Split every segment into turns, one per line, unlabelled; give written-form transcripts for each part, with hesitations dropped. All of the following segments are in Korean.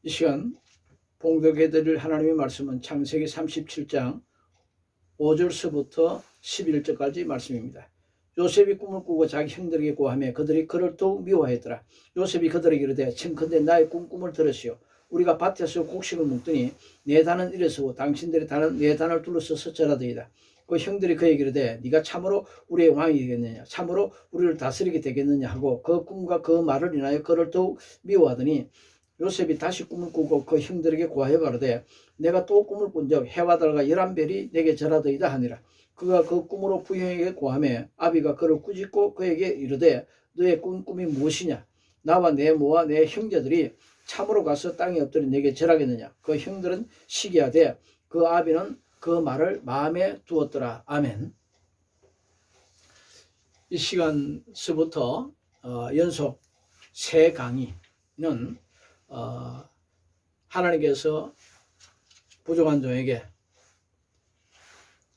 이 시간 봉독해드릴 하나님의 말씀은 창세기 37장 5절서부터 11절까지 말씀입니다. 요셉이 꿈을 꾸고 자기 형들에게 고하며 그들이 그를 더욱 미워했더라. 요셉이 그들에게 이르되 청컨대 나의 꿈을 들으시오. 우리가 밭에서 곡식을 먹더니 내 단은 일어서고 당신들의 단은 내 단을 둘러서서 절하더이다. 그 형들이 그에게 이르되 네가 참으로 우리의 왕이 되겠느냐, 참으로 우리를 다스리게 되겠느냐 하고 그 꿈과 그 말을 인하여 그를 더욱 미워하더니 요셉이 다시 꿈을 꾸고 그 형들에게 고하여 가로되 내가 또 꿈을 꾼적 해와 달과 11별이 내게 절하더이다 하니라. 그가 그 꿈으로 부형에게 고하며 아비가 그를 꾸짖고 그에게 이르되 너의 꿈이 무엇이냐? 나와 내 모와 내 형제들이 참으로 가서 땅에 엎드려 내게 절하겠느냐? 그 형들은 시기하되 그 아비는 그 말을 마음에 두었더라. 아멘. 이 시간서부터 연속 세 강의는 하나님께서 부족한 종에게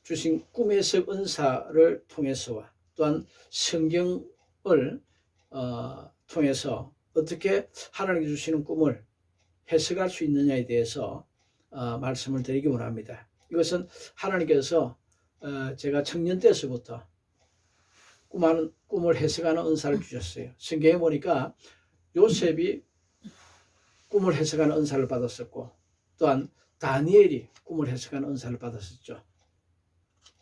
주신 꿈 해석 은사를 통해서와 또한 성경을 통해서 어떻게 하나님께 주시는 꿈을 해석할 수 있느냐에 대해서 말씀을 드리기 원합니다. 이것은 하나님께서 제가 청년 때서부터 꿈을 해석하는 은사를 주셨어요. 성경에 보니까 요셉이 꿈을 해석하는 은사를 받았었고 또한 다니엘이 꿈을 해석하는 은사를 받았었죠.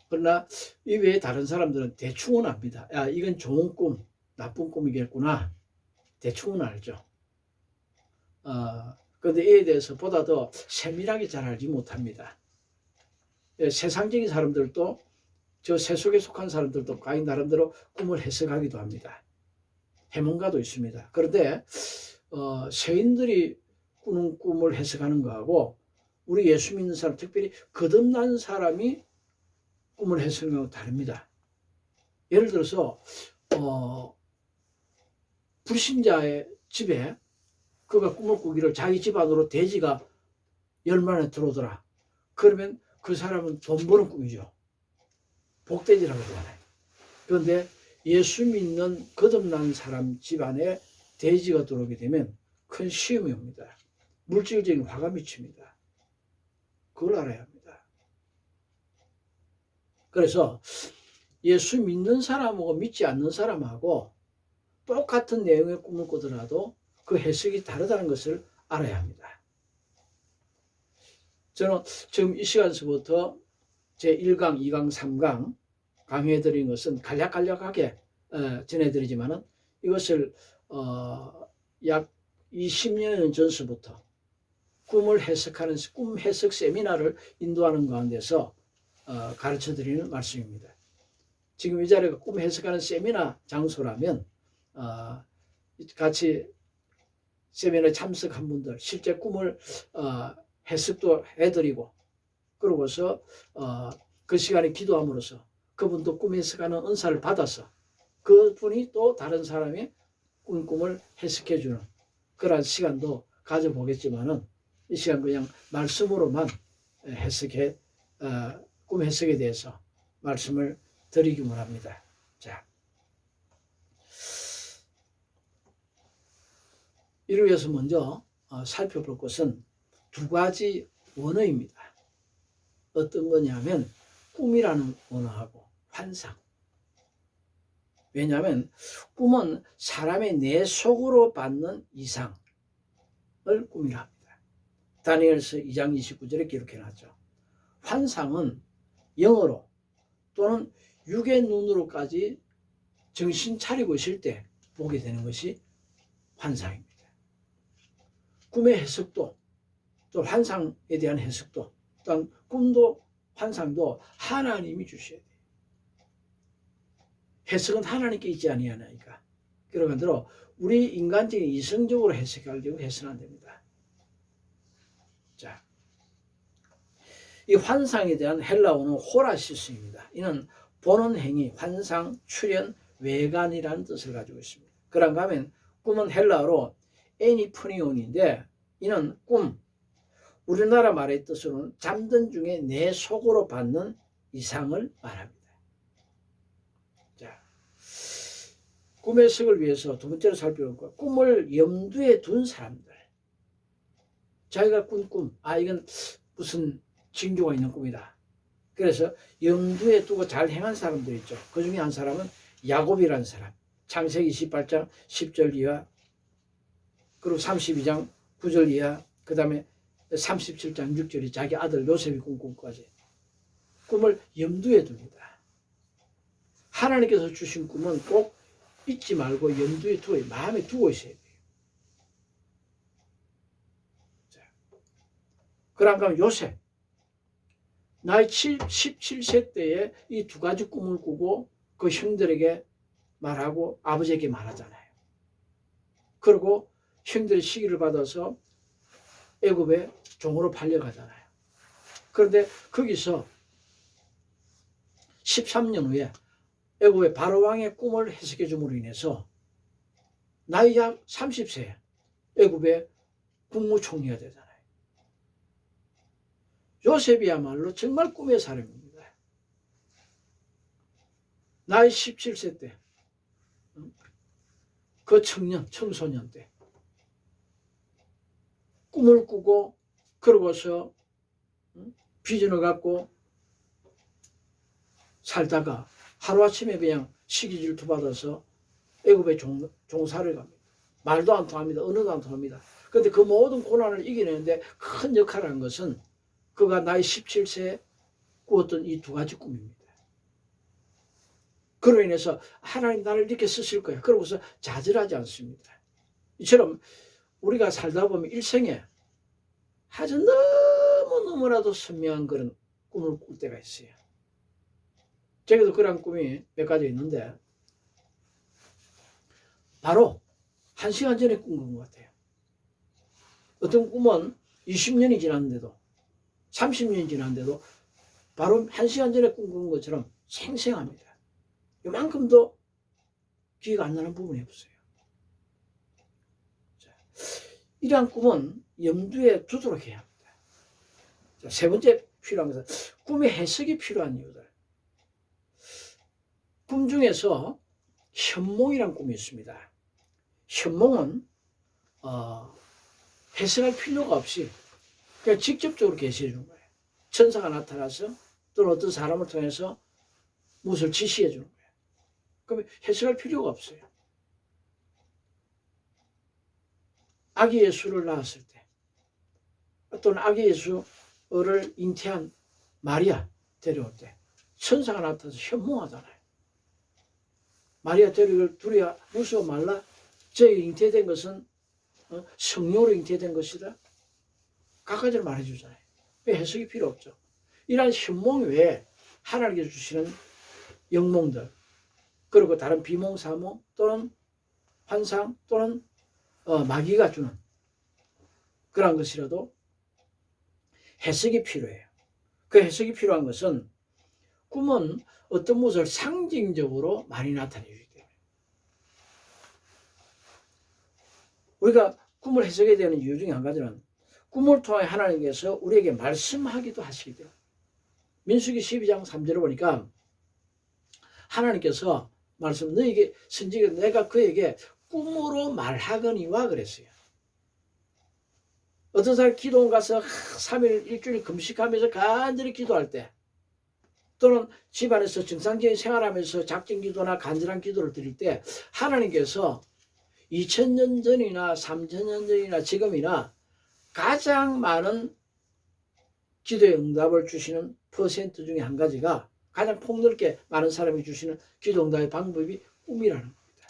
그러나 이외에 다른 사람들은 대충은 압니다. 야, 이건 좋은 꿈, 나쁜 꿈이겠구나. 대충은 알죠. 그런데 이에 대해서 보다 더 세밀하게 잘 알지 못합니다. 세상적인 사람들도 저 세속에 속한 사람들도 과연 나름대로 꿈을 해석하기도 합니다. 해몽가도 있습니다. 그런데 세인들이 꾸는 꿈을 해석하는 거하고 우리 예수 믿는 사람, 특별히 거듭난 사람이 꿈을 해석하는 것하고 다릅니다. 예를 들어서 불신자의 집에 그가 꿈을 꾸기를 자기 집 안으로 돼지가 10마리 들어오더라. 그러면 그 사람은 돈 버는 꿈이죠. 복돼지라고 하잖아요. 그런데 예수 믿는 거듭난 사람 집안에 돼지가 들어오게 되면 큰 시험이 옵니다. 물질적인 화가 미칩니다. 그걸 알아야 합니다. 그래서 예수 믿는 사람하고 믿지 않는 사람하고 똑같은 내용의 꿈을 꾸더라도 그 해석이 다르다는 것을 알아야 합니다. 저는 지금 이 시간서부터 제1강, 2강, 3강 강의해드린 것은 간략하게 전해드리지만은 이것을 약 20년 전서부터 꿈을 해석하는 꿈 해석 세미나를 인도하는 가운데서 가르쳐드리는 말씀입니다. 지금 이 자리가 꿈 해석하는 세미나 장소라면 같이 세미나에 참석한 분들 실제 꿈을 해석도 해드리고 그러고서 그 시간에 기도함으로써 그분도 꿈 해석하는 은사를 받아서 그분이 또 다른 사람의 꿈을 해석해주는 그런 시간도 가져보겠지만은 이 시간 그냥 말씀으로만 해석해 꿈 해석에 대해서 말씀을 드리기만 합니다. 자, 이를 위해서 먼저 살펴볼 것은 두 가지 원어입니다. 어떤 거냐면 꿈이라는 원어하고 환상. 왜냐하면 꿈은 사람의 내 속으로 받는 이상을 꿈이라 합니다. 다니엘서 2장 29절에 기록해놨죠. 환상은 영어로 또는 육의 눈으로까지 정신 차리고 있을 때 보게 되는 것이 환상입니다. 꿈의 해석도 또 환상에 대한 해석도 또한 꿈도 환상도 하나님이 주셔야 돼요. 해석은 하나님께 있지 아니하나이까. 그러한 대로 우리 인간적인 이성적으로 해석하려고 해서는 안 됩니다. 자, 이 환상에 대한 헬라어는 호라시스입니다. 이는 보는 행위, 환상, 출현, 외관이라는 뜻을 가지고 있습니다. 그런가 하면 꿈은 헬라어로 에니프니온인데 이는 꿈, 우리나라 말의 뜻으로는 잠든 중에 내 속으로 받는 이상을 말합니다. 자, 꿈의 해석을 위해서 두 번째로 살펴볼 것, 꿈을 염두에 둔 사람들. 자기가 꾼 꿈, 이건 무슨 징조가 있는 꿈이다. 그래서 염두에 두고 잘 행한 사람들 있죠. 그 중에 한 사람은 야곱이라는 사람. 창세기 28장 10절 이하, 그리고 32장 9절 이하, 그 다음에 37장 6절이 자기 아들 요셉이 꾼 꿈까지. 꿈을 염두에 둡니다. 하나님께서 주신 꿈은 꼭 잊지 말고 염두에 두고 마음에 두고 있어야 돼요. 그런가 요셉, 나이 17세 때에 이 두 가지 꿈을 꾸고 그 형들에게 말하고 아버지에게 말하잖아요. 그리고 형들의 시기를 받아서 애굽에 종으로 팔려가잖아요. 그런데 거기서 13년 후에 애굽의 바로왕의 꿈을 해석해 줌으로 인해서 나이 약 30세에 애굽의 국무총리가 되잖아요. 요셉이야말로 정말 꿈의 사람입니다. 나이 17세 때, 그 청소년 때 꿈을 꾸고 그러고서 비전을 갖고 살다가 하루아침에 그냥 시기질투 받아서 애굽의 종사를 갑니다. 말도 안 통합니다. 언어도 안 통합니다. 그런데 그 모든 고난을 이겨내는데 큰 역할을 한 것은 그가 나이 17세에 꾸었던 이 두 가지 꿈입니다. 그로 인해서 하나님 나를 이렇게 쓰실 거야. 그러고서 좌절하지 않습니다. 이처럼 우리가 살다 보면 일생에 아주 너무너무나도 선명한 그런 꿈을 꿀 때가 있어요. 제게도 그런 꿈이 몇 가지 있는데 바로 1시간 전에 꾼 것 같아요. 어떤 꿈은 20년이 지났는데도 30년이 지났는데도 바로 1시간 전에 꾼 것처럼 생생합니다. 이만큼도 기회가 안 나는 부분이 없어요. 자, 이러한 꿈은 염두에 두도록 해야 합니다. 자, 세 번째 필요한 것은 꿈의 해석이 필요한 이유들. 꿈 중에서 현몽이라는 꿈이 있습니다. 현몽은 해석할 필요가 없이 그냥 직접적으로 계시해 주는 거예요. 천사가 나타나서 또는 어떤 사람을 통해서 무엇을 지시해 주는 거예요. 그러면 해석할 필요가 없어요. 아기 예수를 낳았을 때 또는 아기 예수를 잉태한 마리아 데려올 때 천사가 나타나서 현몽하잖아요. 마리아 데려올 둘이야 무서워 말라. 저희 잉태된 것은 성령으로 잉태된 것이다. 각가지를 말해주잖아요. 왜 해석이 필요 없죠. 이러한 현몽 외에 하나님께서 주시는 영몽들 그리고 다른 비몽, 사몽 또는 환상 또는 마귀가 주는 그러한 것이라도 해석이 필요해요. 그 해석이 필요한 것은 꿈은 어떤 무엇을 상징적으로 많이 나타내주기 때문에 우리가 꿈을 해석해야 되는 이유 중에 한 가지는 꿈을 통해 하나님께서 우리에게 말씀하기도 하시기 때문에 민수기 12장 3절을 보니까 하나님께서 너에게 선지자 내가 그에게 꿈으로 말하거니와 그랬어요. 어떤 사람이 기도원 가서 3일 일주일 금식하면서 간절히 기도할 때 또는 집안에서 정상적인 생활하면서 작정 기도나 간절한 기도를 드릴 때 하나님께서 2000년 전이나 3000년 전이나 지금이나 가장 많은 기도의 응답을 주시는 퍼센트 중에 한 가지가 가장 폭넓게 많은 사람이 주시는 기도 응답의 방법이 꿈이라는 겁니다.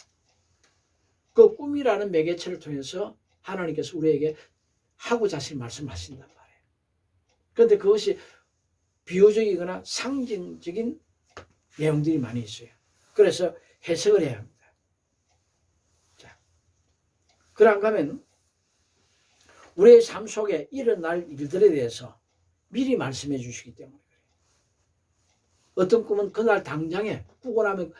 그 꿈이라는 매개체를 통해서 하나님께서 우리에게 하고자 하신 말씀하신단 말이에요. 그런데 그것이 비유적이거나 상징적인 내용들이 많이 있어요. 그래서 해석을 해야 합니다. 자, 그런가 하면 우리의 삶 속에 일어날 일들에 대해서 미리 말씀해 주시기 때문에 그래요. 어떤 꿈은 그날 당장에 꾸고 나면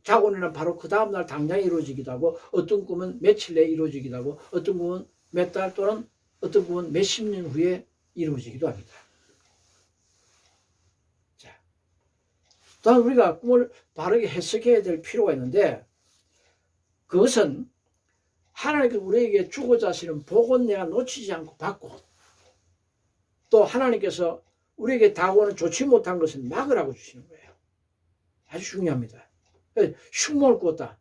자고 일어나면 바로 그 다음날 당장에 이루어지기도 하고 어떤 꿈은 며칠 내에 이루어지기도 하고 어떤 꿈은 몇 달 또는 어떤 꿈은 몇십 년 후에 이루어지기도 합니다. 자, 또한 우리가 꿈을 바르게 해석해야 될 필요가 있는데 그것은 하나님께서 우리에게 주고자 하시는 복은 내가 놓치지 않고 받고, 또 하나님께서 우리에게 다가오는 좋지 못한 것은 막으라고 주시는 거예요. 아주 중요합니다. 흉몽을 꾸었다.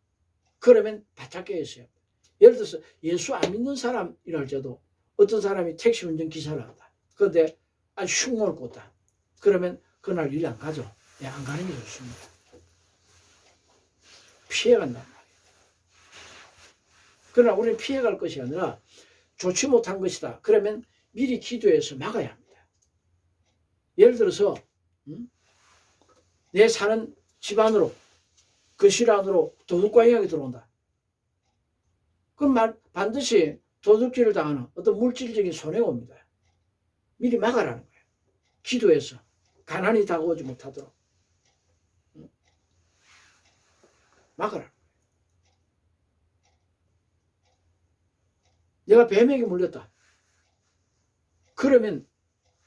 그러면 바짝 깨어있어요. 예를 들어서 예수 안 믿는 사람이라 할지라도 어떤 사람이 택시 운전 기사를 한다. 그런데 아주 흉몽을 꾸었다. 그러면 그날 일 안 가죠. 안 가는 게 좋습니다. 피해간단 말이에요. 그러나 우리는 피해갈 것이 아니라 좋지 못한 것이다. 그러면 미리 기도해서 막아야 합니다. 예를 들어서 내 사는 집안으로, 거실 안으로 도둑광이가 들어온다. 그럼 반드시 도둑질을 당하는 어떤 물질적인 손해가 옵니다. 미리 막아라는 거예요. 기도해서 가난이 다가오지 못하도록 막아라. 내가 뱀에게 물렸다. 그러면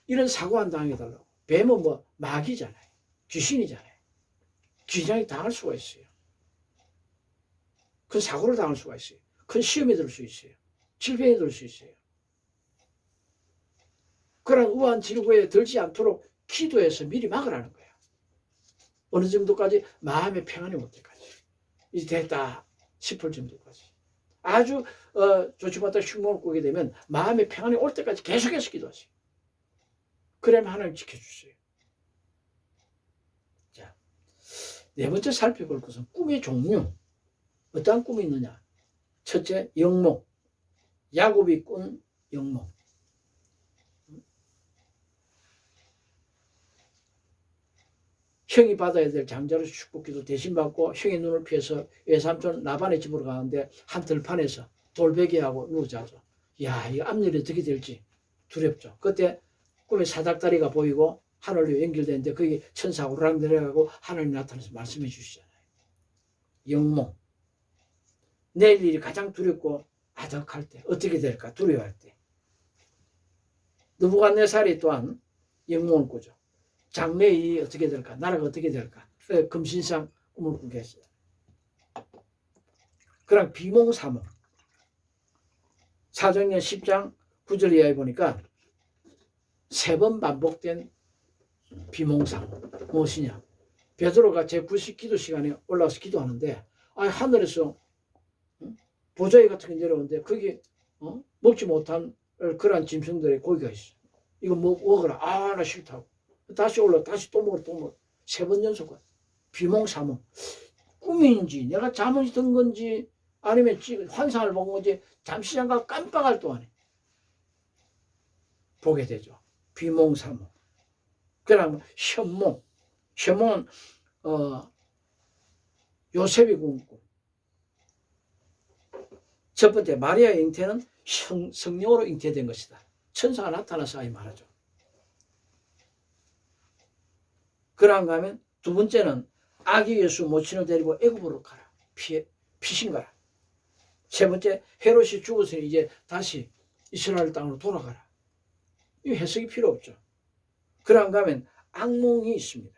이런 사고 안 당해달라고. 뱀은 뭐 마귀잖아요. 귀신이잖아요. 귀신이 당할 수가 있어요. 큰 사고를 당할 수가 있어요. 큰 시험에 들 수 있어요. 질병에 들 수 있어요. 그런 우한 질고에 들지 않도록 기도해서 미리 막으라는 거예요. 어느 정도까지? 마음의 평안이 올 때까지. 이제 됐다 싶을 정도까지. 아주 좋지 못한 흉몽을 꾸게 되면 마음의 평안이 올 때까지 계속해서 기도하세요. 그러면 하나님 지켜주세요. 자, 네 번째 살펴볼 것은 꿈의 종류. 어떠한 꿈이 있느냐? 첫째, 영몽. 야곱이 꾼 영몽. 형이 받아야 될 장자로서 축복기도 대신 받고 형의 눈을 피해서 외삼촌 라반의 집으로 가는데 한 들판에서 돌베개하고 누워 자죠. 야, 이 앞일이 어떻게 될지 두렵죠. 그때 꿈에 사닥다리가 보이고 하늘로 연결되는데 거기 천사가 우르락 내려가고 하나님 나타나서 말씀해 주시잖아요. 영몽. 내일 일이 가장 두렵고 아득할 때 어떻게 될까 두려워할 때. 느부갓네살이 또한 영몽을 꾸죠. 장래의 일이 어떻게 될까? 나라가 어떻게 될까? 금신상 꿈을 꾸게 했어요. 그럼 비몽사몽. 사도행전 10장 9절 이하에 보니까 3번 반복된 비몽사몽. 무엇이냐? 베드로가 제9식 기도 시간에 올라와서 기도하는데 하늘에서 보자기 같은 게 내려오는데 거기 먹지 못한 그러한 짐승들의 고기가 있어. 이거 먹어라. 나 싫다고. 다시 올라 다시 또 먹어 3번 연속. 비몽사몽. 꿈인지 내가 잠을 든 건지 아니면 환상을 본 건지 잠시 잠깐 깜빡할 동안에 보게 되죠. 비몽사몽. 그다음 현몽. 현몽은 요셉이 꾼 꿈. 첫 번째 마리아의 잉태는 성령으로 잉태된 것이다. 천사가 나타나서 아이 말하죠. 그러한가 하면 두 번째는 아기 예수 모친을 데리고 애굽으로 가라. 피신 가라. 세 번째 헤롯이 죽었으니 이제 다시 이스라엘 땅으로 돌아가라. 이 해석이 필요 없죠. 그러한가 하면 악몽이 있습니다.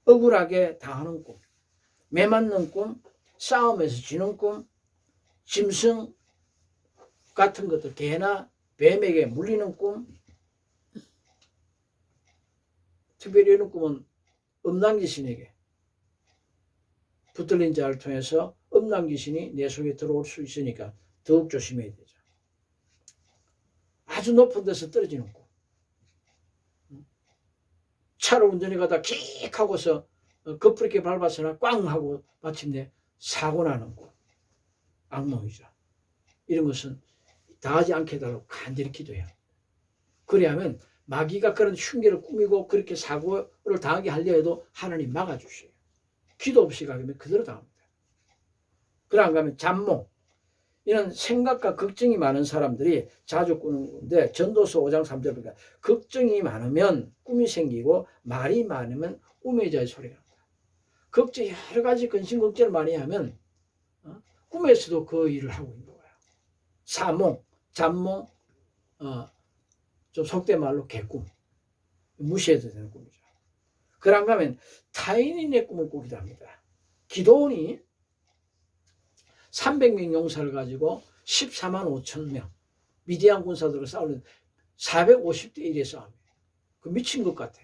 억울하게 당하는 꿈, 매 맞는 꿈, 싸움에서 지는 꿈, 짐승 같은 것들, 개나 뱀에게 물리는 꿈, 특별히 이런 꿈은 음란귀신에게 붙들린 자를 통해서 음란귀신이 내 속에 들어올 수 있으니까 더욱 조심해야 되죠. 아주 높은 데서 떨어지는 꿈. 차를 운전해 가다 킥 하고서 급브레이크 밟아서나 꽝 하고 마침내 사고 나는 꿈. 악몽이죠. 이런 것은 당하지 않게 해달라고 간절히 기도해요. 그래야만 마귀가 그런 흉기를 꾸미고 그렇게 사고를 당하게 하려 해도 하나님 막아주셔요. 기도 없이 가면 그대로 당합니다. 그러안 가면 잠몽. 이런 생각과 걱정이 많은 사람들이 자주 꾸는 건데 전도서 5장 3절 보니까 걱정이 많으면 꿈이 생기고 말이 많으면 우매자의 소리가 난다. 걱정 여러 가지 근심 걱정을 많이 하면 꿈에서도 그 일을 하고 있는 거예요. 사몽, 잠몽, 좀 속된 말로 개꿈. 무시해도 되는 꿈이죠. 그런가 하면 타인이 내 꿈을 꾸기도 합니다. 기도원이 300명 용사를 가지고 14만 5천 명 미디안 군사들과 싸우는 450대 1의 싸움이에요. 그 미친 것 같아.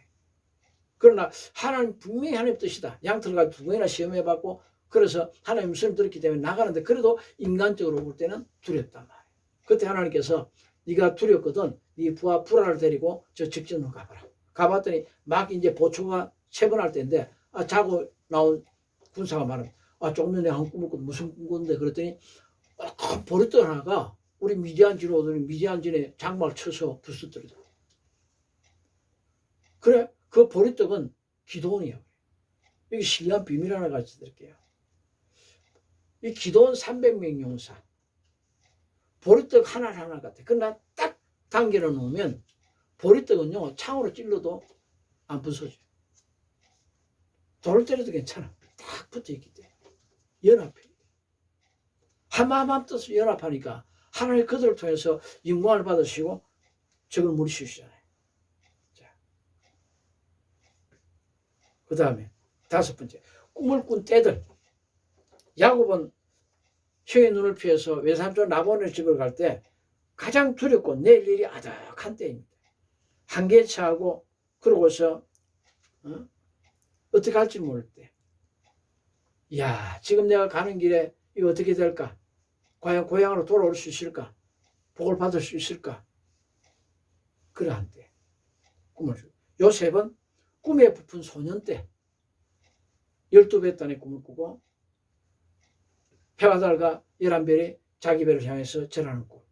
그러나 하나님 분명히 하나님 뜻이다. 양털을 가지고 두 번이나 시험해봤고 그래서 하나님 말씀을 들었기 때문에 나가는데 그래도 인간적으로 볼 때는 두렵단 말이에요. 그때 하나님께서 네가 두렵거든 네 부하 불화를 데리고 저 직전으로 가봐라. 가봤더니 막 이제 보초가 체분할 때인데 자고 나온 군사가 말하면 조금 전에 한 꿈을 꾼 무슨 꿈 꿨는데 그랬더니 큰 보리떡 하나가 우리 미디안진으로 오더니 미디안진에 장막을 쳐서 부수더라고요. 그래 그 보리떡은 기도원이에요. 여기 신기한 비밀 하나 가르쳐 드릴게요. 이 기도원 300명 용사 보리떡 하나 같아. 그러나 딱 당겨 놓으면 보리떡은요 창으로 찔러도 안 부서져요. 돌을 때려도 괜찮아. 딱 붙어 있기 때문에 연합해. 한마음 뜻으로 연합하니까 하나님 그들을 통해서 영광을 받으시고 적을 물리치시잖아요. 자, 그 다음에 5번째 꿈을 꾼 때들. 야곱은 형의 눈을 피해서 외삼촌 라반의 집을 갈 때 가장 두렵고 내일 일이 아득한 때입니다. 한계에 처하고 그러고서 어떻게 할지 모를 때 야 지금 내가 가는 길에 이거 어떻게 될까? 과연 고향으로 돌아올 수 있을까? 복을 받을 수 있을까? 그러한 때 꿈을 주고 요셉은 꿈에 부푼 소년 때 12배 꿈을 꾸고 해와 달과 11별이 자기 배를 향해서 절하는 꿈.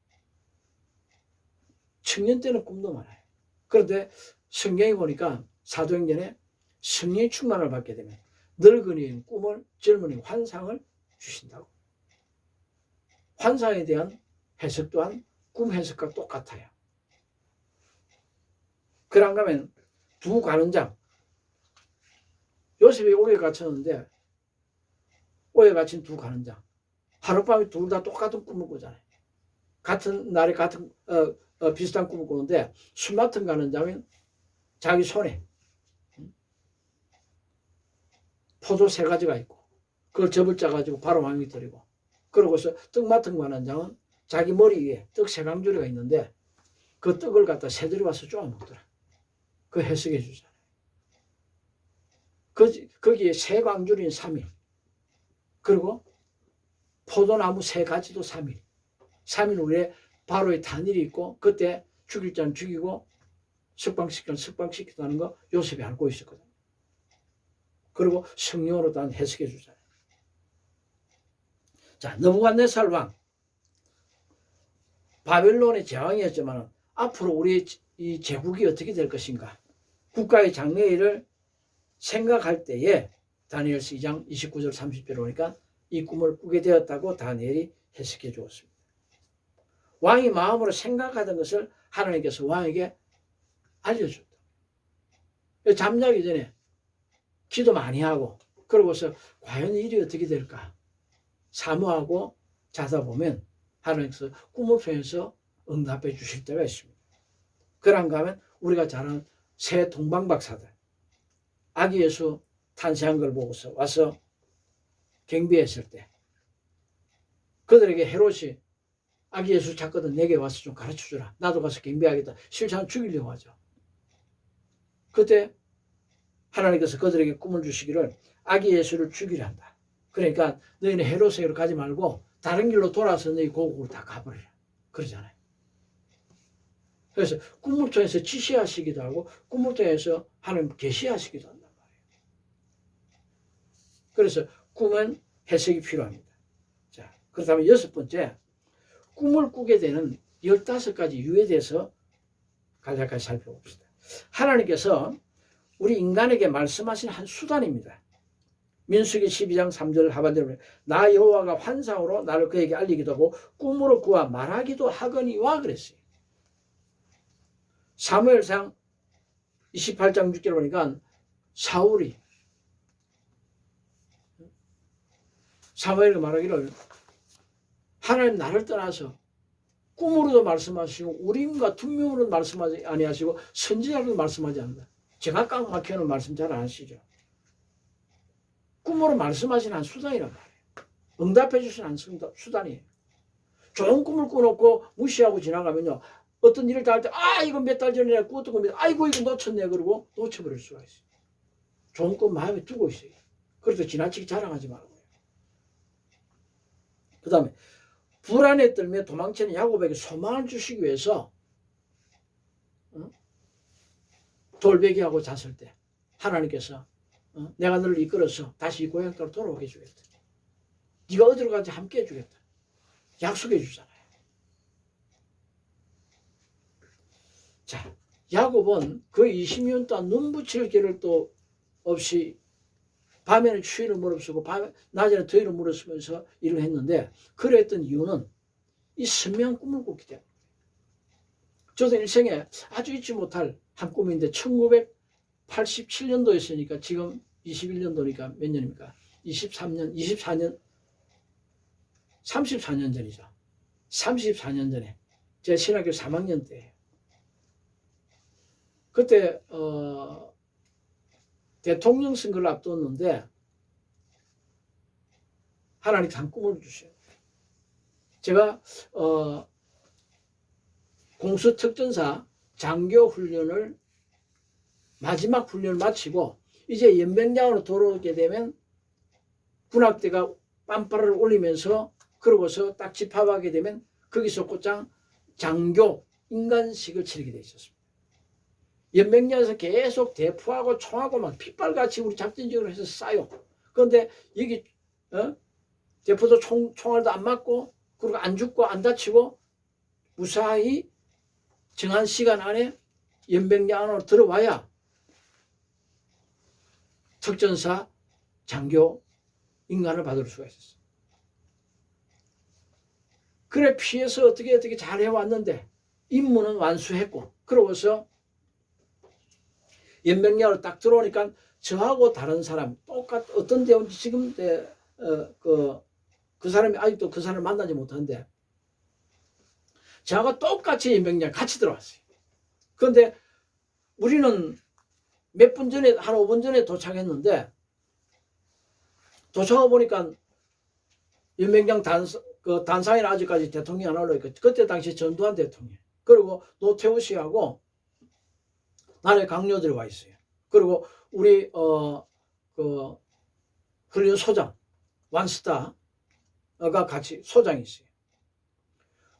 청년 때는 꿈도 많아요. 그런데 성경에 보니까 사도행전에 성령의 충만을 받게 되면 늙은이의 꿈을 젊은이 환상을 주신다고. 환상에 대한 해석 또한 꿈 해석과 똑같아요. 그런가 하면 두 관원장 요셉이 옥에 갇혔는데 옥에 갇힌 두 관원장 하룻밤에 둘 다 똑같은 꿈을 꾸잖아요. 같은 날에 같은 비슷한 꿈을 꾸는데 술 맡은 관원장은 자기 손에 포도 3가지가 있고 그걸 접을 짜가지고 바로 왕이 들이고 그러고서 떡 맡은 관원장은 자기 머리 위에 떡 3강줄이가 있는데 그 떡을 갖다 새들이 와서 쪼아 먹더라. 그 해석해 주잖아요. 거기에 3강줄인 3일 그리고 포도나무 3가지도 3일 3일 후에 바로의 단일이 있고 그때 죽일 자는 죽이고 석방시켰다는 거 요셉이 알고 있었거든요. 그리고 성령으로 단 해석해 주잖아요. 자, 느부갓네살 왕 바벨론의 제왕이었지만 앞으로 우리의 이 제국이 어떻게 될 것인가 국가의 장래일을 생각할 때에 다니엘서 2장 29절 30절에 보니까 이 꿈을 꾸게 되었다고 다니엘이 해석해 주었습니다. 왕이 마음으로 생각하던 것을 하나님께서 왕에게 알려줬다. 잠자기 전에 기도 많이 하고 그러고서 과연 일이 어떻게 될까 사모하고 자다 보면 하나님께서 꿈을 통해서 응답해 주실 때가 있습니다. 그런가 하면 우리가 잘 아는 새 동방박사들 아기 예수 탄생한 걸 보고서 와서 경비했을 때 그들에게 헤롯이 아기 예수 찾거든 내게 와서 좀 가르쳐주라. 나도 가서 경비하겠다. 실제로 죽이려고 하죠. 그때 하나님께서 그들에게 꿈을 주시기를 아기 예수를 죽이려 한다. 그러니까 너희는 헤롯에게로 가지 말고 다른 길로 돌아서 너희 고국으로 다 가버리라. 그러잖아요. 그래서 꿈을 통해서 지시하시기도 하고 꿈을 통해서 하나님 계시하시기도 한단 말이에요. 그래서 꿈은 해석이 필요합니다. 자, 그렇다면 6번째 꿈을 꾸게 되는 15가지 이유에 대해서 간략하게 살펴봅시다. 하나님께서 우리 인간에게 말씀하신 한 수단입니다. 민수기 12장 3절 하반절에 보면 나 여호와가 환상으로 나를 그에게 알리기도 하고 꿈으로 그와 말하기도 하거니와 그랬어요. 사무엘상 28장 6절에 보니까 사울이 사무엘이 말하기를 하나님 나를 떠나서 꿈으로도 말씀하시고 우림과 퉁명으로도 말씀하지 아니하시고 선지자로도 말씀하지 않는다. 제가 꽉 막혀는 말씀 잘 안 하시죠. 꿈으로 말씀하시는 한 수단이란 말이에요. 응답해 줄 수 있는 수단이에요. 좋은 꿈을 꾸놓고 무시하고 지나가면요. 어떤 일을 다 할 때, 이거 몇 달 전에 꾸었던 겁니다. 아이고, 이거 놓쳤네. 그러고 놓쳐버릴 수가 있어요. 좋은 꿈 마음에 두고 있어요. 그래도 지나치게 자랑하지 말고요. 그 다음에, 불안에 떨며 도망치는 야곱에게 소망을 주시기 위해서, 돌베개하고 잤을 때, 하나님께서, 내가 너를 이끌어서 다시 이 고향 땅으로 돌아오게 해주겠다. 네가 어디로 가는지 함께 해주겠다. 약속해 주잖아요. 자, 야곱은 그 20년 동안 눈 붙일 길을 또 없이 밤에는 추위를 무릅쓰고 낮에는 더위를 무릅쓰면서 일을 했는데, 그랬던 이유는 이 선명한 꿈을 꿨기 때문에. 저도 일생에 아주 잊지 못할 한 꿈인데 1987년도였으니까 지금 21년도니까 몇 년입니까? 24년 34년 전이죠. 34년 전에 제가 신학교 3학년 때예요. 그때 대통령 선거를 앞두었는데 하나님 한 꿈을 주셔요. 제가 공수특전사 장교 훈련을 마지막 훈련을 마치고 이제 연병장으로 돌아오게 되면 군악대가 빰빠를 올리면서 그러고서 딱 집합하게 되면 거기서 곧장 장교 인간식을 치르게 돼 있었습니다. 연맹장에서 계속 대포하고 총하고 막 핏발같이 우리 작전적으로 해서 쏴요. 그런데 여기 대포도 총알도 안 맞고 그리고 안 죽고 안 다치고 무사히 정한 시간 안에 연병장 안으로 들어와야 특전사 장교 인간을 받을 수가 있었어요. 그래 피해서 어떻게 잘 해왔는데 임무는 완수했고 그러고서 연병장으로 딱 들어오니까 저하고 다른 사람 어떤 대원지 지금 그 사람이 아직도 그 사람을 만나지 못하는데 저하고 똑같이 연병장 같이 들어왔어요. 그런데 우리는 몇 분 전에 한 5분 전에 도착했는데 도착해 보니까 연병장 단상에는 아직까지 대통령이 안 올라오니까 그때 당시 전두환 대통령 그리고 노태우 씨하고 나라의 강요들이 와 있어요. 그리고 우리 그 훈련 소장 완스타가 같이 소장이 있어요.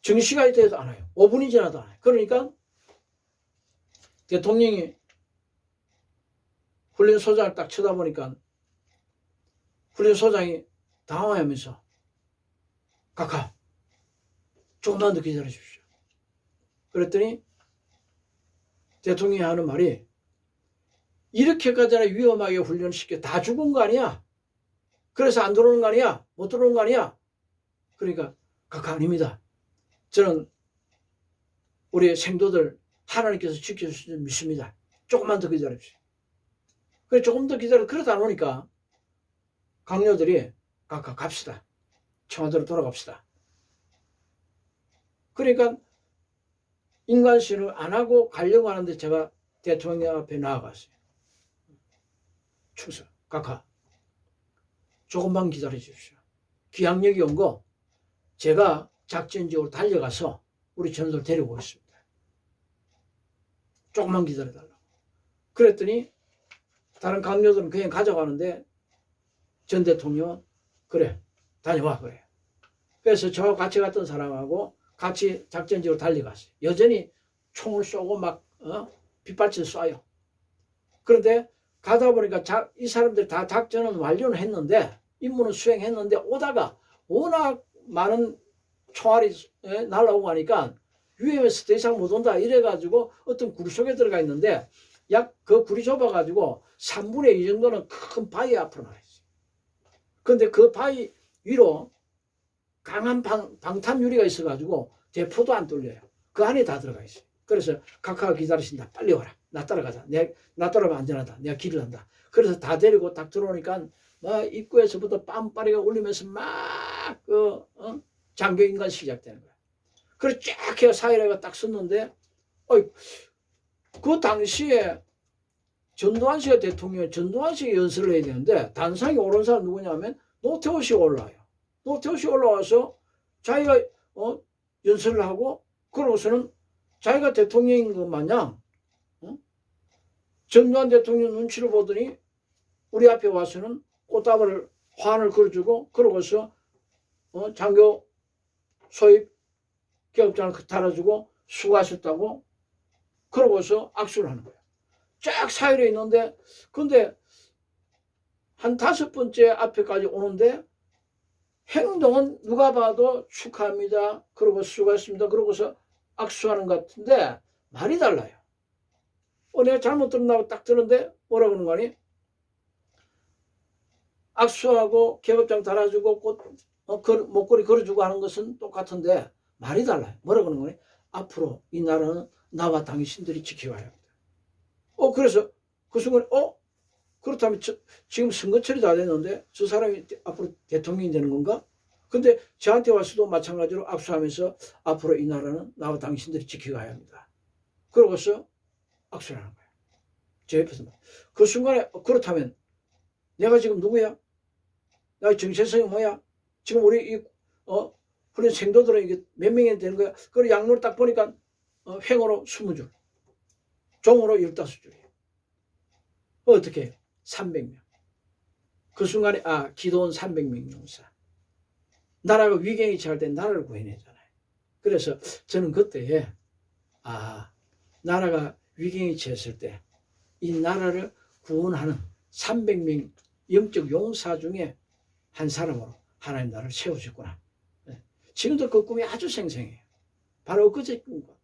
정시간이 돼도 안 와요. 5분이 지나도 안 와요. 그러니까 대통령이 훈련 소장을 딱 쳐다보니까 훈련 소장이 당황하면서 카카 조금만 더 기다려 주십시오. 그랬더니 대통령이 하는 말이 이렇게까지나 위험하게 훈련시켜 다 죽은 거 아니야? 그래서 안 들어오는 거 아니야? 못 들어오는 거 아니야? 그러니까 카카 아닙니다. 저는 우리 생도들 하나님께서 지켜주실 줄 믿습니다. 조금만 더 기다립시오. 그래 조금 더 기다려 그러다 안 오니까 강요들이 각각 갑시다. 청와대로 돌아갑시다. 그러니까 인간신을 안 하고 가려고 하는데 제가 대통령 앞에 나아갔어요. 충성, 각하 조금만 기다려 주십시오. 기항력이 온 거 제가 작전지역으로 달려가서 우리 전우들 데리고 오겠습니다. 조금만 기다려달라고. 그랬더니 다른 강요들은 그냥 가져가는데 전 대통령은 그래 다녀와 그래. 그래서 저와 같이 갔던 사람하고 같이 작전지로 달려갔어요. 여전히 총을 쏘고 막 빗발질 쏴요. 그런데 가다 보니까 이 사람들이 다 작전은 완료는 했는데 임무는 수행했는데 오다가 워낙 많은 총알이 날라오고 하니까 위험해서 더 이상 못 온다 이래가지고 어떤 구리 속에 들어가 있는데 약 그 구리 좁아가지고 3분의 2 정도는 큰 바위 앞으로 나와 있어요. 그런데 그 바위 위로 강한 방탄 유리가 있어가지고 대포도 안 뚫려요. 그 안에 다 들어가 있어요. 그래서 각하가 기다리신다. 빨리 와라. 나 따라가자. 나 따라가면 안전하다. 내가 길을 한다. 그래서 다 데리고 딱 들어오니까 막 입구에서부터 빰빠리가 울리면서 막 장교 인간 시작되는 거야. 그래서 쫙 해서 사이라가 딱 썼는데 그 당시에 전두환 씨가 대통령 전두환 씨가 연설을 해야 되는데 단상에 오른 사람 누구냐면 노태우 씨가 올라와요. 노태우시 올라와서 자기가 연설을 하고 그러고서는 자기가 대통령인 것 마냥 전두환 대통령 눈치를 보더니 우리 앞에 와서는 꽃다발을 환을 걸어주고 그러고서 장교 소입 계급장을 달아주고 수고하셨다고 그러고서 악수를 하는 거예요. 쫙 사이로 있는데 근데 한 5번째 앞에까지 오는데 행동은 누가 봐도 축하합니다. 그러고 수고했습니다. 그러고서 악수하는 것 같은데 말이 달라요. 내가 잘못 들었나고 딱 들었는데 뭐라 그러는 거니? 악수하고 계급장 달아주고 목걸이 걸어주고 하는 것은 똑같은데 말이 달라요. 뭐라 그러는 거니? 앞으로 이 나라는 나와 당신들이 지켜와야 합니다. 그래서 그 순간에 그렇다면 지금 선거철이 다 됐는데 저 사람이 앞으로 대통령이 되는 건가? 근데 저한테 와서도 마찬가지로 악수하면서 앞으로 이 나라는 나와 당신들이 지켜가야 합니다. 그러고서 악수를 하는 거예요. 제 옆에서. 그 순간에 그렇다면 내가 지금 누구야? 나 정체성이 뭐야? 지금 우리 훈련 생도들은 이게 몇 명이 되는 거야? 그리고 양로를 딱 보니까 횡으로 20줄, 종으로 15줄이에요. 어떻게 해요? 300명. 그 순간에 기도원 300명 용사. 나라가 위경이 처할 때 나라를 구해내잖아요. 그래서 저는 그때 나라가 위경이 처했을 때 이 나라를 구원하는 300명 영적 용사 중에 한 사람으로 하나님 나라를 세우셨구나. 지금도 그 꿈이 아주 생생해요. 바로 엊그제 꿈 같아요.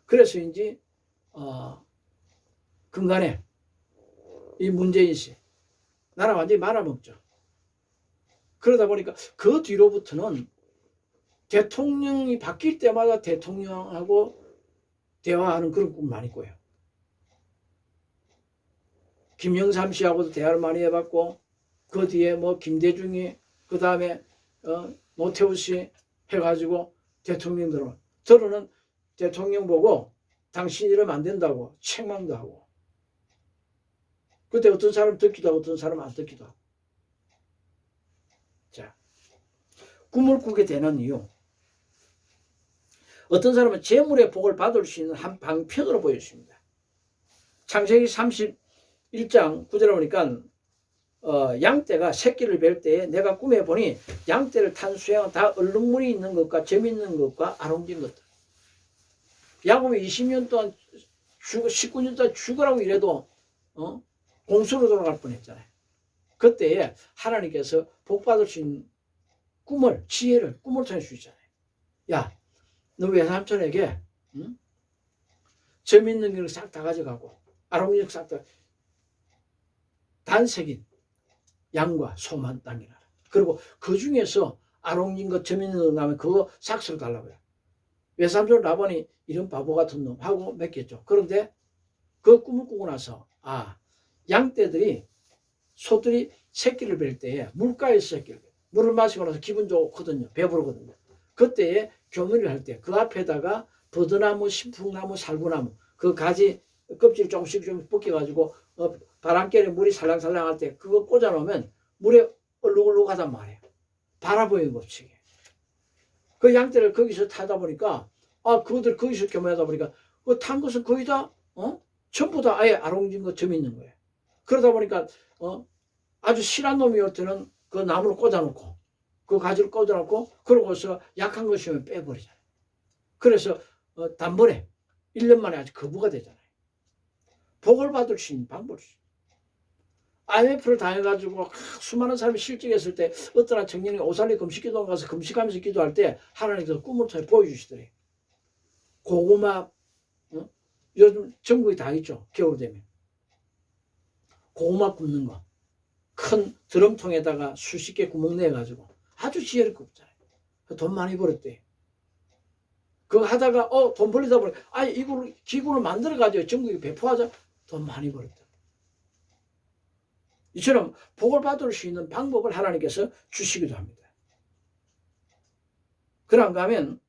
그래서인지 근간에 이 문재인 씨 나라 완전히 말아먹죠. 그러다 보니까 그 뒤로부터는 대통령이 바뀔 때마다 대통령하고 대화하는 그런 꿈 많이 꿔요. 김영삼 씨하고도 대화를 많이 해봤고 그 뒤에 김대중이 그 다음에 노태우 씨 해가지고 대통령 들어는 대통령 보고 당신 이러면 안 된다고 책망도 하고 그때 어떤 사람 듣기도 하고 어떤 사람 안 듣기도 하고. 자, 꿈을 꾸게 되는 이유. 어떤 사람은 재물의 복을 받을 수 있는 한 방편으로 보였습니다. 창세기 31장 9절에 보니까 양떼가 새끼를 뵐 때에 내가 꿈에 보니 양떼를 탄 수양은 다 얼룩무늬 있는 것과 재밌는 것과 아롱진 것들. 야곱이 20년 동안 19년 동안 죽으라고 이래도 공수로 돌아갈 뻔했잖아요. 그때에 하나님께서 복 받을 수 있는 꿈을 지혜를 꿈을 통해 주시잖아요. 야, 너 외삼촌에게 재밌는 걸 싹 다 가져가고 아롱진 싹 다 단색인 양과 소만 남겨놔라. 그리고 그 중에서 아롱진 것 재밌는 거 나면 그거 싹쓸어 달라고요. 외삼촌 라반이 이런 바보 같은 놈 하고 맡겼죠. 그런데 그 꿈을 꾸고 나서 양떼들이 소들이 새끼를 뵐 때에 물가에서 새끼를 물을 마시고 나서 기분 좋거든요. 배부르거든요. 그때에 교미를 할 때 그 앞에다가 버드나무, 신풍나무, 살구나무 그 가지 껍질 조금씩 좀 벗겨가지고 바람결에 물이 살랑살랑 할 때 그거 꽂아놓으면 물에 얼룩얼룩하단 말이에요. 바라보는 법칙이에요. 그 양떼를 거기서 타다 보니까 그들 거기서 교미하다 보니까 그 탄 것은 거의 다 전부 다 아예 아롱진 거 점 있는 거예요. 그러다 보니까 아주 실한 놈이 올 때는 그 나무를 꽂아놓고 그 가지를 꽂아놓고 그러고서 약한 것이면 빼버리잖아요. 그래서 단번에 1년 만에 아주 거부가 되잖아요. 복을 받을 수 있는 방법이 있어요. IMF를 당해가지고 수많은 사람이 실직했을 때 어떤 한 청년이 오살리 금식기도 가서 금식하면서 기도할 때 하나님께서 꿈을 통해 보여주시더래요. 고구마 요즘 전국에 다 있죠. 겨울 되면 고구마 굽는 거 큰 드럼통에다가 수십 개 구멍 내가지고 아주 지혜롭게 굽잖아요. 돈 많이 벌었대. 그거 하다가 돈 벌리다 보니 이걸 기구를 만들어가지고 전국에 배포하자. 돈 많이 벌었다. 이처럼 복을 받을 수 있는 방법을 하나님께서 주시기도 합니다. 그런가 하면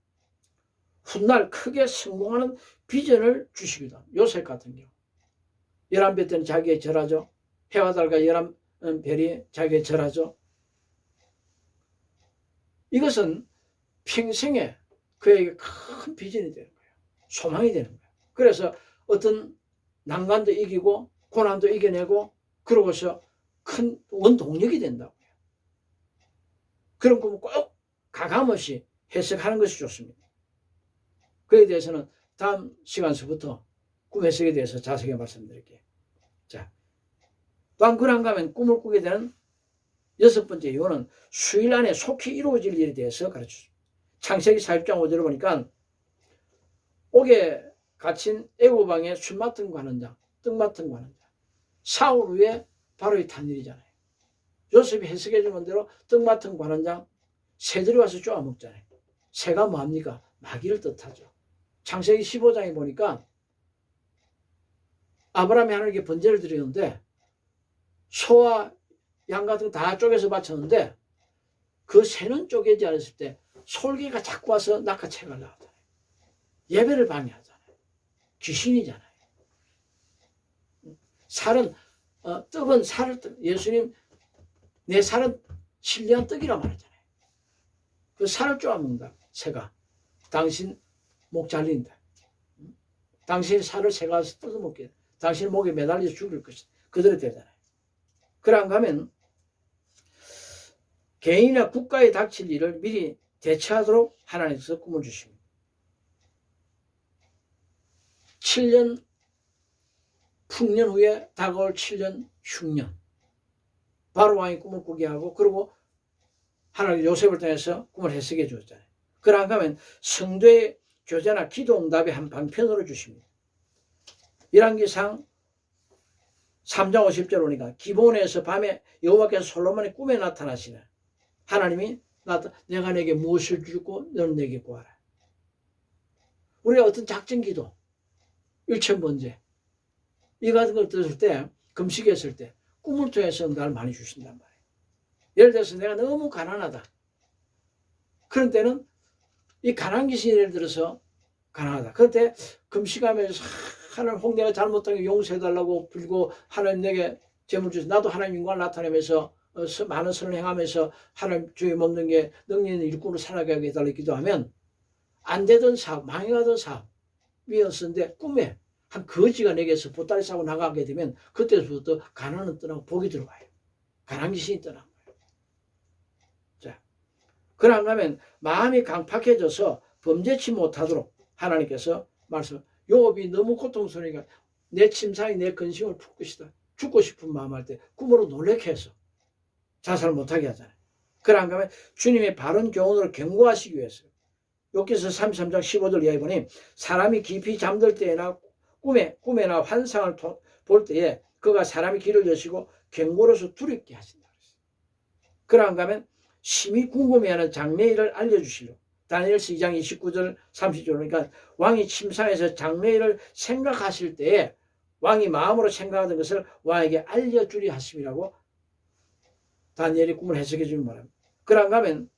훗날 크게 성공하는 비전을 주시기도 합니다. 요셉 같은 경우 11배 때는 자기의 절하죠. 해와 달과 11별이 자기의 절하죠. 이것은 평생에 그에게 큰 비전이 되는 거예요. 소망이 되는 거예요. 그래서 어떤 난관도 이기고 고난도 이겨내고 그러고서 큰 원동력이 된다고요. 그런 꿈을 꼭 가감없이 해석하는 것이 좋습니다. 그에 대해서는 다음 시간서부터 꿈 해석에 대해서 자세히 말씀드릴게요. 자, 또한 그런가 하면 꿈을 꾸게 되는 6번째 이유는 수일 안에 속히 이루어질 일에 대해서 가르쳐줍니다. 창세기 40장 5절을 보니까 옥에 갇힌 애굽 왕의 술 맡은 관원장, 떡 맡은 관원장, 사울 후에 바로 탄 일이잖아요. 요셉이 해석해 주는 대로 떡 맡은 관원장, 새들이 와서 쪼아먹잖아요. 새가 뭐합니까? 마귀를 뜻하죠. 창세기 15장에 보니까 아브라함이 하나님께 번제를 드리는데 소와 양 같은 거 다 쪼개서 바쳤는데 그 새는 쪼개지 않았을 때 솔개가 자꾸 와서 낚아채가려고 하잖아요. 예배를 방해하잖아요. 귀신이잖아요. 살은 떡은 살을 예수님 내 살은 신리한 떡이라 말하잖아요. 그 살을 쪼아먹는다. 새가 당신 목 잘린다. 당신 살을 새가 와서 뜯어먹게 당신 목에 매달려 죽일 것이다. 그대로 되잖아요. 그런가 하면 개인이나 국가에 닥칠 일을 미리 대처하도록 하나님께서 꿈을 주십니다. 7년 풍년 후에 다가올 7년 흉년 바로 왕이 꿈을 꾸게 하고 그리고 하나님 요셉을 통해서 꿈을 해석해 주었잖아요. 그런가 하면 성도의 교제나 기도 응답의 한 방편으로 주십니다. 열왕기상 3장 50절 오니까 기본에서 밤에 여호와께서 솔로몬의 꿈에 나타나시네. 하나님이 내가 내게 무엇을 주고 너는 내게 구하라. 우리가 어떤 작전 기도, 일천번제 이 같은 걸 들을 때 금식했을 때 꿈을 통해서 응답을 많이 주신단 말이에요. 예를 들어서 내가 너무 가난하다. 그런 때는 이 가난 귀신이 예를 들어서 가난하다. 그때 금식하면서 하나님 혹 내가 잘못한 게 용서해달라고 빌고 하나님 내게 재물 주셔서 나도 하나님 영광을 나타내면서 많은 선을 행하면서 하나님 주의 먹는 게 능력 있는 일꾼으로 살아가게 해달라고 기도하면 안 되던 사업, 망해가던 사업이었는데 꿈에 한 거지가 내게서 보따리 싸고 나가게 되면 그때부터 가난은 떠나고 복이 들어와요. 가난 귀신이 떠난 거예요. 자, 그런가 하면 마음이 강팍해져서 범죄치 못하도록 하나님께서 말씀 욥이 너무 고통스러우니까 내 침상이 내 근심을 풀 것이다. 죽고 싶은 마음 할 때 꿈으로 놀래게 해서 자살 못하게 하잖아요. 그런가 하면 주님의 바른 교훈으로 경고하시기 위해서 욥기서 33장 15절 이하에 보니 사람이 깊이 잠들 때나 꿈에나 환상을 볼 때에 그가 사람의 길을 여시고 경고로서 두렵게 하신다. 그런가 하면 심히 궁금해하는 장래일을 알려주시려 다니엘서 2장 29절 30절 그러니까 왕이 침상에서 장래일을 생각하실 때에 왕이 마음으로 생각하던 것을 왕에게 알려주리 하심이라고 다니엘이 꿈을 해석해 주는 말입니다. 그런가 하면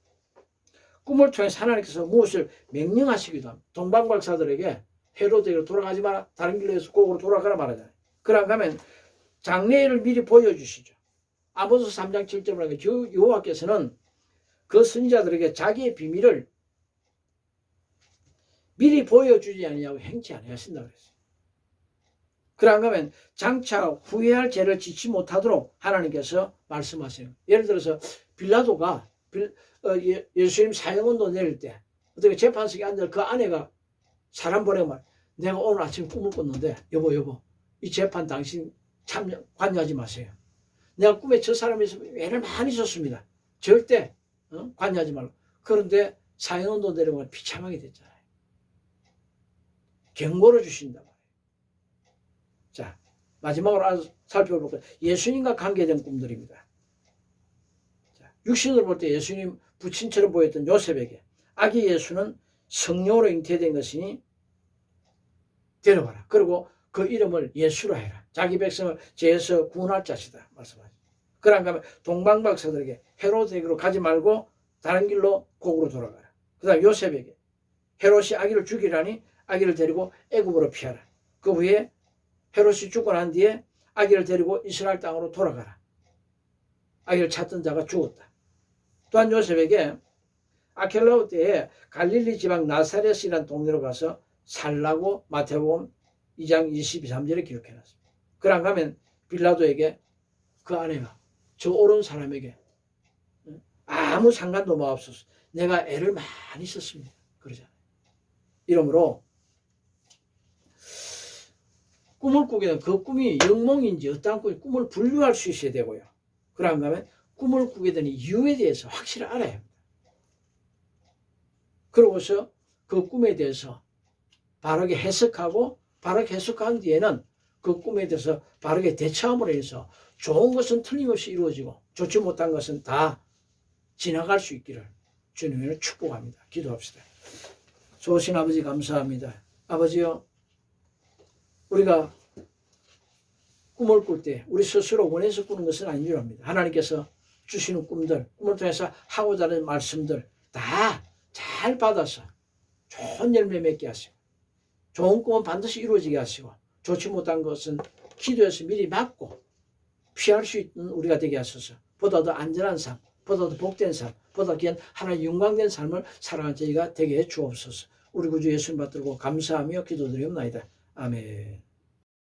꿈을 통해 하나님께서 무엇을 명령하시기도 합니다. 동방박사들에게 헤로데로 돌아가지 마라. 다른 길로 해서 고국으로 돌아가라 말하잖아요. 그런가 하면 장래일을 미리 보여주시죠. 아모스 3장 7절을 하니까 여호와께서는 그 선지자들에게 자기의 비밀을 미리 보여주지 아니하고 행치 아니하신다고 그랬어요. 그런가 하면 장차 후회할 죄를 짓지 못하도록 하나님께서 말씀하세요. 예를 들어서 빌라도가 예수님 사형운동 내릴 때 어떻게 재판석에 앉아 그 아내가 사람 보내고 말 내가 오늘 아침 꿈을 꿨는데 여보 이 재판 당신 참여 관여하지 마세요. 내가 꿈에 저 사람이 애를 많이 줬습니다. 절대 관여하지 말고. 그런데 사형운동 내려면 비참하게 됐잖아요. 경고를 주신다 말이에요. 자, 마지막으로 살펴볼 것 예수님과 관계된 꿈들입니다. 자, 육신으로 볼 때 예수님 부친처럼 보였던 요셉에게 아기 예수는 성령으로 잉태된 것이니 데려가라. 그리고 그 이름을 예수로 해라. 자기 백성을 죄에서 구원할 자시다 말씀하셨습니다. 그런가 하면 동방박사들에게 헤로데에게로 가지 말고 다른 길로 고국으로 돌아가라. 그 다음 요셉에게 헤롯이 아기를 죽이라니 아기를 데리고 애굽으로 피하라. 그 후에 헤롯이 죽고 난 뒤에 아기를 데리고 이스라엘 땅으로 돌아가라. 아기를 찾던 자가 죽었다. 또한 요셉에게 아켈라오 때에 갈릴리 지방 나사렛이라는 동네로 가서 살라고 마태복음 2장 23절에 기록해놨습니다. 그랑 가면 빌라도에게 그 아내가 저 옳은 사람에게 아무 상관도 없어서 내가 애를 많이 썼습니다. 그러잖아요. 이러므로 꿈을 꾸게 되면 그 꿈이 영몽인지 어떠한 꿈을 분류할 수 있어야 되고요. 그런가 하면 꿈을 꾸게 되는 이유에 대해서 확실히 알아야 합니다. 그러고서 그 꿈에 대해서 바르게 해석하고 바르게 해석한 뒤에는 그 꿈에 대해서 바르게 대처함으로 해서 좋은 것은 틀림없이 이루어지고 좋지 못한 것은 다 지나갈 수 있기를 주님을 축복합니다. 기도합시다. 좋으신 아버지 감사합니다. 아버지요, 우리가 꿈을 꿀 때 우리 스스로 원해서 꾸는 것은 아닌 줄 압니다. 하나님께서 주시는 꿈들, 꿈을 통해서 하고자 하는 말씀들 다 잘 받아서 좋은 열매 맺게 하시고 좋은 꿈은 반드시 이루어지게 하시고 좋지 못한 것은 기도해서 미리 막고 피할 수 있는 우리가 되게 하소서. 보다 더 안전한 삶, 보다 더 복된 삶, 보다 귀한 하나님 영광된 삶을 살아가는 저희가 되게 해 주옵소서. 우리 구주 예수님 받들고 감사하며 기도드리옵나이다. 아멘.